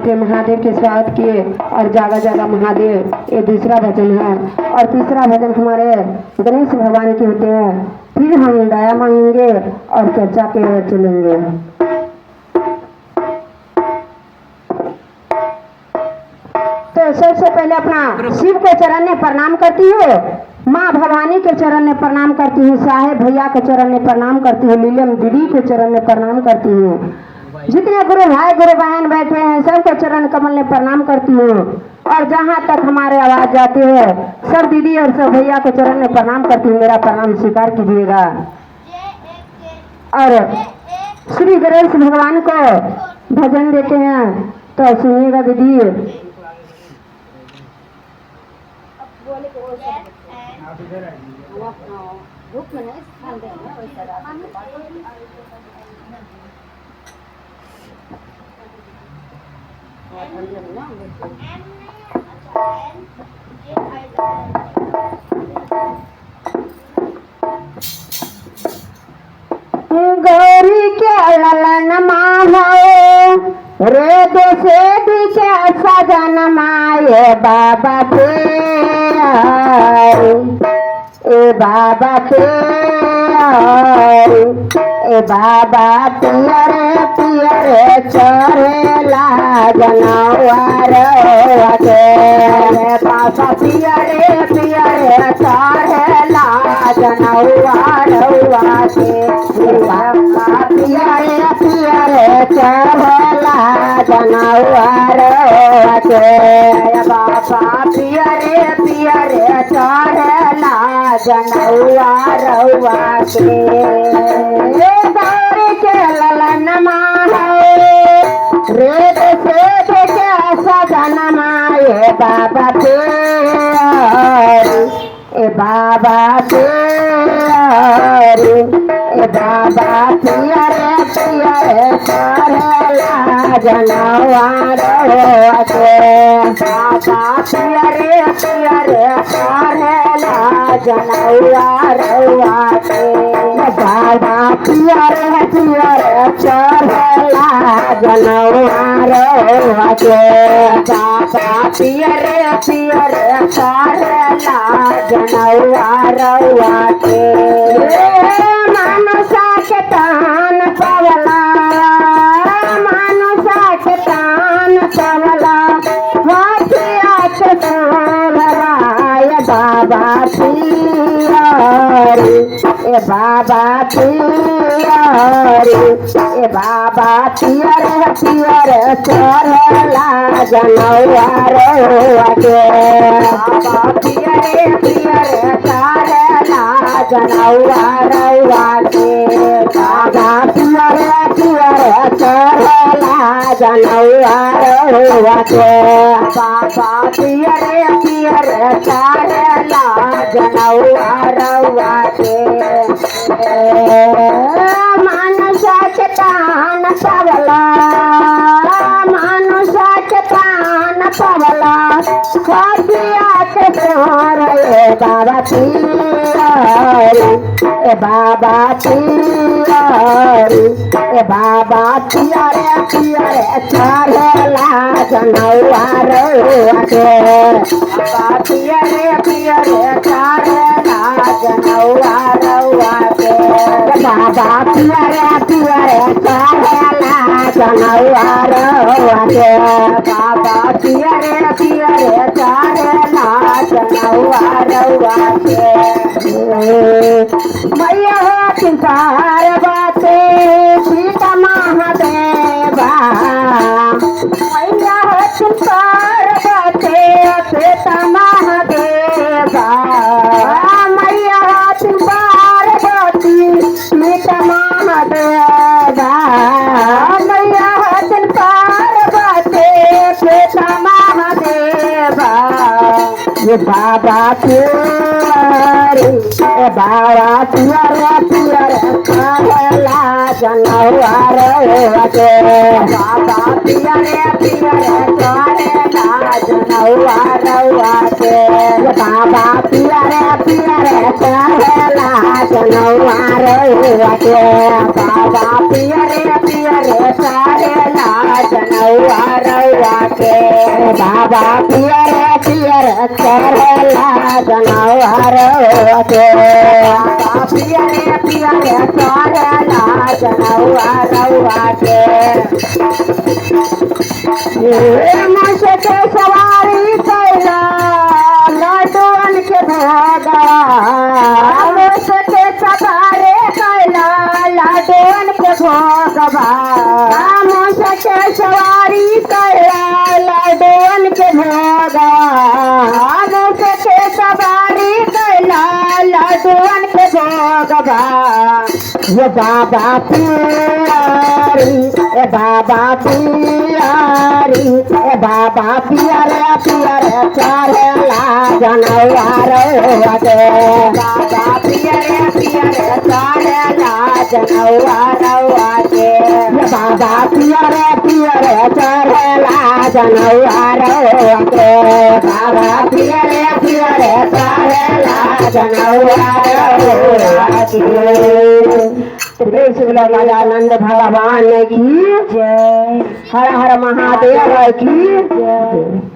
थे महादेव के स्वागत किए और जागा जागा महादेव, ये दूसरा भजन है। और तीसरा भजन हमारे गणेश भगवान के होते हैं। फिर हम दया मांगेंगे और चर्चा के ओर चलेंगे। तो सबसे पहले अपना शिव के चरण में प्रणाम करती हूँ, माँ भवानी के चरण में प्रणाम करती हूँ, साहेब भैया के चरण में प्रणाम करती हूँ, नीलम दीदी के चरण में प्रणाम करती हूँ, जितने गुरु भाई गुरु बहन बैठे हैं सबके चरण कमल में प्रणाम करती हूँ। और जहाँ तक हमारे आवाज जाती है सब दीदी और सब भैया के चरण में प्रणाम करती हूँ, मेरा प्रणाम स्वीकार कीजिएगा। और श्री गणेश भगवान को भजन देते हैं तो सुनिएगा दीदी। गौरी के ललन माहो रे देशे दिखे सजन माए बाबा ए बाबा ए बाबा पियरे पियरे चढ़ेला जनवार के बाबा पियरे पियरे चढ़ेला जनवार के बाबा पियरे पियरे चढ़ेला जनवार के बाबा पियरे पियरे चढ़ेला जनवार के ललन रेत से देखे सजन माए बाबा ए बाबा ए बाबा पियरे पियरे चढ़ेला जनवार के बाबा पियरे पियरे चढ़ेला जनवार के बाबा पियरे पियरे चढ़ेला जनवार के बाबा पियरे पियरे चढ़ेला जनवार के मानसा के तान पवला मानसा के तान पवला हाथिया के तोराय बाबा पियरे ए बाबा पियरे ए बाबा पियरे पियरे चढ़ेला जनवार के बाबा पियरे पियरे चढ़ेला जनवार के बाबा पियरे पियरे चढ़ेला जनवार के बाबा पियरे पियरे चढ़ेला जनवार के मानसा के तान पवला मानसा के तान पवला खादिया के सोरे बाबा पियरे ए बाबा पियरे ए बाबा पियरे पियरे चढ़ेला जनवार के बाबा पियरे पियरे चढ़ेला जनवार के बाबा पियरे पियरे चढ़ेला जनवार के बाबा पियरे पियरे चढ़ेला जनवार के मैया चिंतार बाते सीता महादेवा मैया चिंतार बाते सीता महादेवा मैया चिंतार बाती सीता महादेवा मैया चिंतार बाते सीता महादेवा ये बाबा पियरे ए बाबा पियरे पियरे चढ़ेला जनवार के बाबा पियरे पियरे चढ़ेला जनवार के बाबा पियरे पियरे चढ़ेला जनवार के बाबा पियरे पियरे चढ़ेला जनौआ रउआ के बाबा पियर पियर चढ़ला जनौआ रउआ के बाबा पियर पियर चढ़ला जनौआ रउआ के मोस के सवारी कैला लड्डूअन के भोगवा मोस के सवारी कैला लड्डूअन के भोगवा मोस के सवारी कैला लड्डूअन के भोगवा मोस के सवारी कैला लड्डूअन के भोगवा ये बाबा पियारी ए बाबा पियारी ए बाबा पियर पियर चढ़ला जनौआ रउआ के बाबा पियर पियर चढ़ला जनौआ रउआ के ये बाबा पियर पियर चढ़ला जनौआ रउआ के बाबा पियर पियर चढ़ला जनौआ रउआ के त्रिशूलानंद भगवान की जय। हर हर महादेव की जय।